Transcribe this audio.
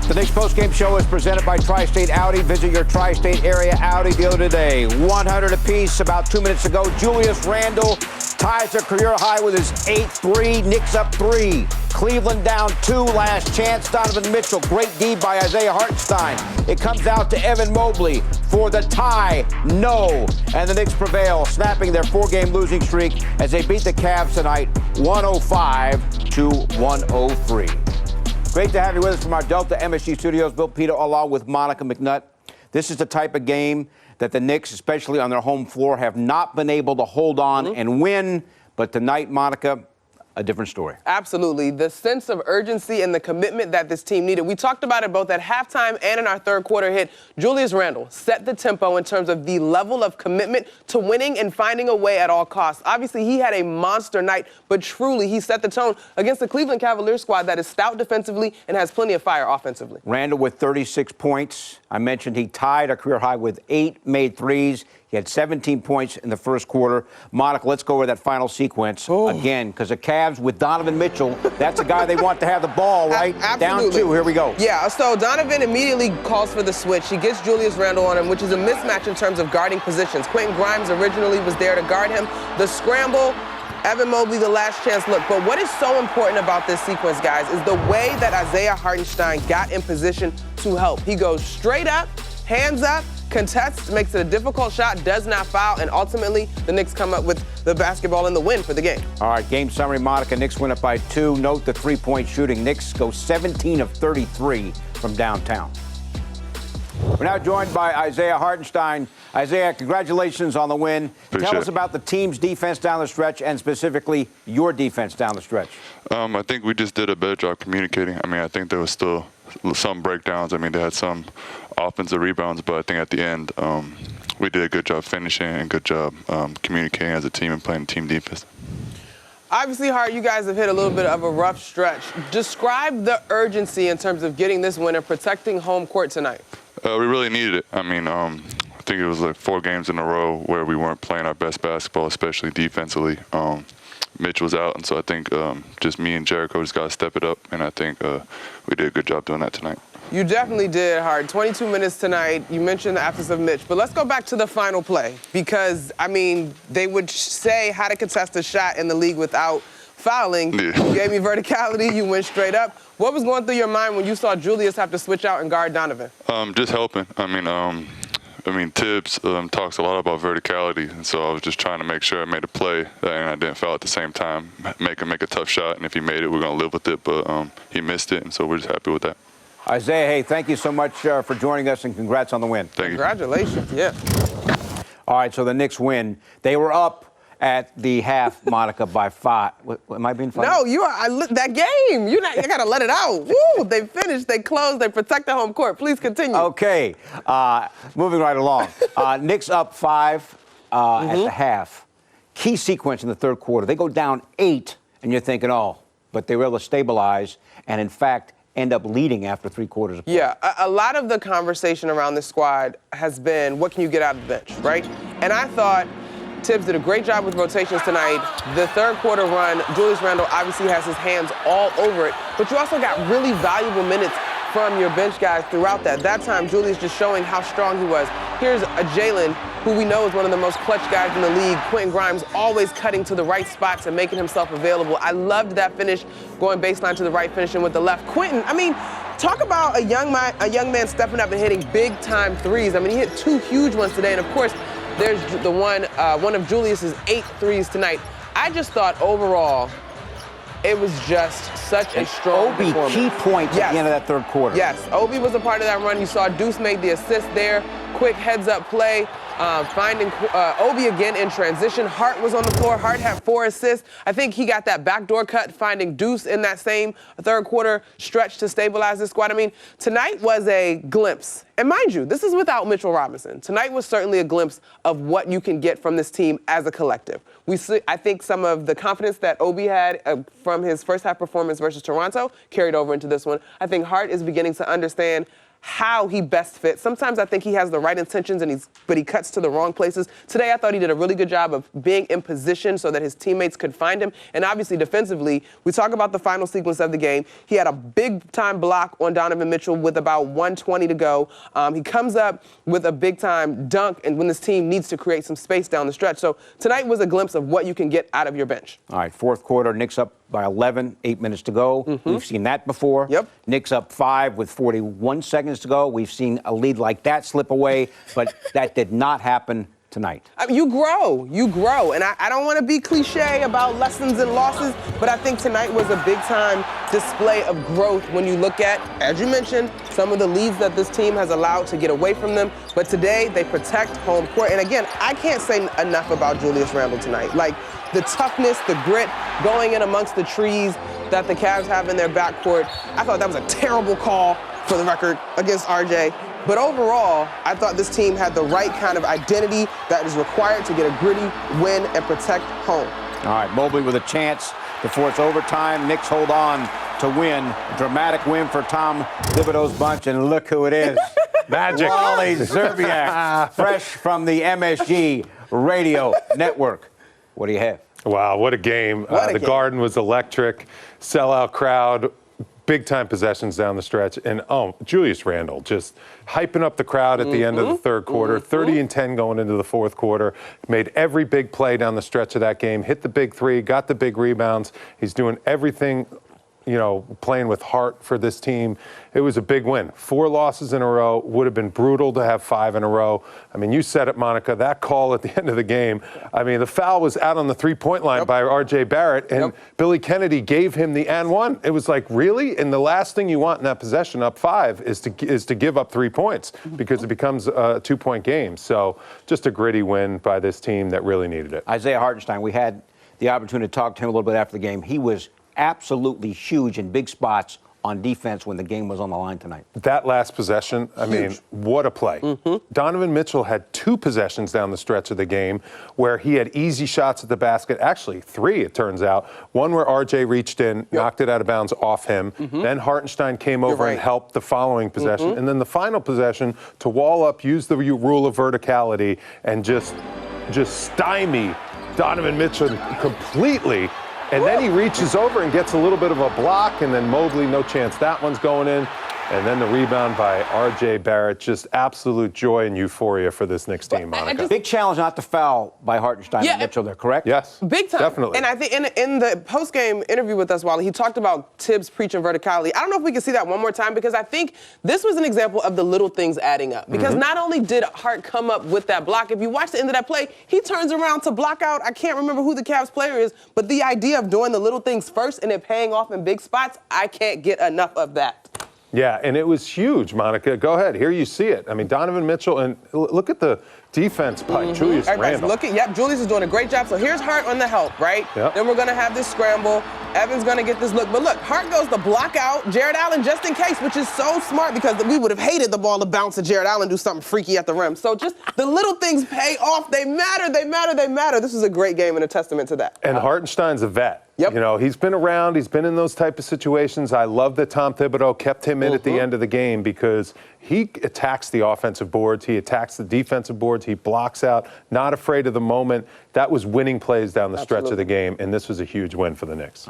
The Knicks postgame show is presented by Tri-State Audi. Visit your Tri-State area Audi dealer today. 100 apiece about 2 minutes ago. Julius Randle ties a career high with his 8th. Knicks up 3. Cleveland down 2. Last chance. Donovan Mitchell. Great deed by Isaiah Hartenstein. It comes out to Evan Mobley for the tie. No. And the Knicks prevail, snapping their 4-game losing streak as they beat the Cavs tonight 105-103. Great to have you with us from our Delta MSG studios. Bill Pito along with Monica McNutt. This is the type of game that the Knicks, especially on their home floor, have not been able to hold on and win. But tonight, Monica, a different story. Absolutely. The sense of urgency and the commitment that this team needed. We talked about it both at halftime and in our third quarter hit. Julius Randle set the tempo in terms of the level of commitment to winning and finding a way at all costs. Obviously, he had a monster night, but truly he set the tone against the Cleveland Cavaliers squad that is stout defensively and has plenty of fire offensively. Randle with 36 points. I mentioned he tied a career high with 8 made threes. He had 17 points in the first quarter. Monica, let's go over that final sequence again, because the Cavs with Donovan Mitchell, that's a guy they want to have the ball, right? Absolutely. Down 2, here we go. Yeah, so Donovan immediately calls for the switch. He gets Julius Randle on him, which is a mismatch in terms of guarding positions. Quentin Grimes originally was there to guard him. The scramble, Evan Mobley, the last chance look. But what is so important about this sequence, guys, is the way that Isaiah Hartenstein got in position to help. He goes straight up, hands up, contests, makes it a difficult shot, does not foul, and ultimately the Knicks come up with the basketball and the win for the game. All right, game summary, Monica. Knicks win up by 2. Note the three-point shooting. Knicks go 17 of 33 from downtown. We're now joined by Isaiah Hartenstein. Isaiah, congratulations on the win. Tell us about the team's defense down the stretch and specifically your defense down the stretch. I think we just did a better job communicating. I mean, I think there was still some breakdowns. I mean, they had some offensive rebounds, but I think at the end we did a good job finishing and a good job communicating as a team and playing team defense. Obviously, Hart, you guys have hit a little bit of a rough stretch. Describe the urgency in terms of getting this win and protecting home court tonight. We really needed it. I mean, I think it was like 4 games in a row where we weren't playing our best basketball, especially defensively. Mitch was out, and so I think just me and Jericho just got to step it up, and I think we did a good job doing that tonight. You definitely did, Hart. 22 minutes tonight. You mentioned the absence of Mitch, but let's go back to the final play because, I mean, they would say how to contest a shot in the league without fouling. Yeah. You gave me verticality. You went straight up. What was going through your mind when you saw Julius have to switch out and guard Donovan? Just helping. I mean, Tibbs talks a lot about verticality, and so I was just trying to make sure I made a play and I didn't foul at the same time. Make a tough shot, and if he made it, we're going to live with it, but he missed it, and so we're just happy with that. Isaiah, hey, thank you so much for joining us, and congrats on the win. Thank you. Congratulations, yeah. All right, so the Knicks win. They were up at the half, Monica, by 5. Am I being funny? No, you are. That game, you got to let it out. Woo, they finished, they closed, they protect the home court. Please continue. Okay, moving right along. Knicks up 5 at the half. Key sequence in the third quarter. They go down 8, and you're thinking, oh, but they were able to stabilize, and in fact, end up leading after 3 quarters of play. Yeah, a lot of the conversation around this squad has been, what can you get out of the bench, right? And I thought Tibbs did a great job with rotations tonight. The third quarter run, Julius Randle obviously has his hands all over it, but you also got really valuable minutes from your bench guys throughout that. That time, Julius just showing how strong he was. Here's a Jalen, who we know is one of the most clutch guys in the league. Quentin Grimes always cutting to the right spots and making himself available. I loved that finish, going baseline to the right, finishing with the left. Quentin, I mean, talk about a young man stepping up and hitting big-time threes. I mean, he hit 2 huge ones today, and of course, there's the one of Julius's 8 threes tonight. I just thought overall, it was just such a strong performance. Key point at the end of that third quarter. Yes, Obi was a part of that run. You saw Deuce made the assist there. Quick heads-up play. Finding Obi again in transition. Hart was on the floor. Hart had 4 assists. I think he got that backdoor cut, finding Deuce in that same third quarter stretch to stabilize the squad. I mean, tonight was a glimpse. And mind you, this is without Mitchell Robinson. Tonight was certainly a glimpse of what you can get from this team as a collective. I think some of the confidence that Obi had from his first half performance versus Toronto carried over into this one. I think Hart is beginning to understand how he best fits. Sometimes I think he has the right intentions, but he cuts to the wrong places. Today, I thought he did a really good job of being in position so that his teammates could find him. And obviously, defensively, we talk about the final sequence of the game. He had a big-time block on Donovan Mitchell with about 1:20 to go. He comes up with a big-time dunk, and when this team needs to create some space down the stretch. So tonight was a glimpse of what you can get out of your bench. All right, fourth quarter, Knicks up by 11, 8 minutes to go. We've seen that before. Yep. Knicks up 5 with 41 seconds to go. We've seen a lead like that slip away, but that did not happen tonight. You grow, and I don't want to be cliche about lessons and losses, but I think tonight was a big-time display of growth when you look at, as you mentioned, some of the leads that this team has allowed to get away from them. But today, they protect home court. And again, I can't say enough about Julius Randle tonight. Like, the toughness, the grit, going in amongst the trees that the Cavs have in their backcourt. I thought that was a terrible call, for the record, against RJ. But overall, I thought this team had the right kind of identity that is required to get a gritty win and protect home. All right, Mobley with a chance to force overtime. Knicks hold on to win. A dramatic win for Tom Thibodeau's bunch, and look who it is. Magic. Wally Zerbiak, fresh from the MSG Radio Network. What do you have? Wow, what a game. The Garden was electric, sellout crowd, big-time possessions down the stretch. And, Julius Randle just hyping up the crowd at the end of the third quarter, 30 and 10 going into the fourth quarter, made every big play down the stretch of that game, hit the big three, got the big rebounds. He's doing everything, playing with heart for this team. It was a big win. 4 losses in a row. Would have been brutal to have 5 in a row. I mean, you said it, Monica, that call at the end of the game. I mean, the foul was out on the three-point line by R.J. Barrett, and Billy Kennedy gave him the and one. It was like, really? And the last thing you want in that possession, up 5, is to give up 3 points because it becomes a 2-point game. So just a gritty win by this team that really needed it. Isaiah Hartenstein, we had the opportunity to talk to him a little bit after the game. He was absolutely huge in big spots on defense when the game was on the line tonight. That last possession, I mean, what a play. Donovan Mitchell had 2 possessions down the stretch of the game where he had easy shots at the basket. Actually, 3, it turns out. One where RJ reached in, knocked it out of bounds off him. Then Hartenstein came over and helped the following possession. And then the final possession to wall up, use the rule of verticality, and just stymie Donovan Mitchell completely. And then he reaches over and gets a little bit of a block, and then Mobley, no chance that one's going in. And then the rebound by R.J. Barrett, just absolute joy and euphoria for this Knicks team, Monica. Big challenge not to foul by Hartenstein and Mitchell there, correct? Yes. Big time. Definitely. And I think in the post-game interview with us, Wally, he talked about Tibbs preaching verticality. I don't know if we can see that one more time, because I think this was an example of the little things adding up. Because not only did Hart come up with that block, if you watch the end of that play, he turns around to block out, I can't remember who the Cavs player is, but the idea of doing the little things first and it paying off in big spots, I can't get enough of that. Yeah, and it was huge, Monica. Go ahead. Here you see it. I mean, Donovan Mitchell, and look at the defense by Julius Randle. Julius is doing a great job. So here's Hart on the help, right? Then we're going to have this scramble. Evan's going to get this look. But look, Hart goes to block out Jared Allen just in case, which is so smart because we would have hated the ball to bounce to Jared Allen, do something freaky at the rim. So just the little things pay off. They matter, they matter, they matter. This is a great game and a testament to that. And Hartenstein's a vet. He's been around. He's been in those type of situations. I love that Tom Thibodeau kept him in at the end of the game because he attacks the offensive boards. He attacks the defensive boards. He blocks out, not afraid of the moment. That was winning plays down the stretch of the game, and this was a huge win for the Knicks.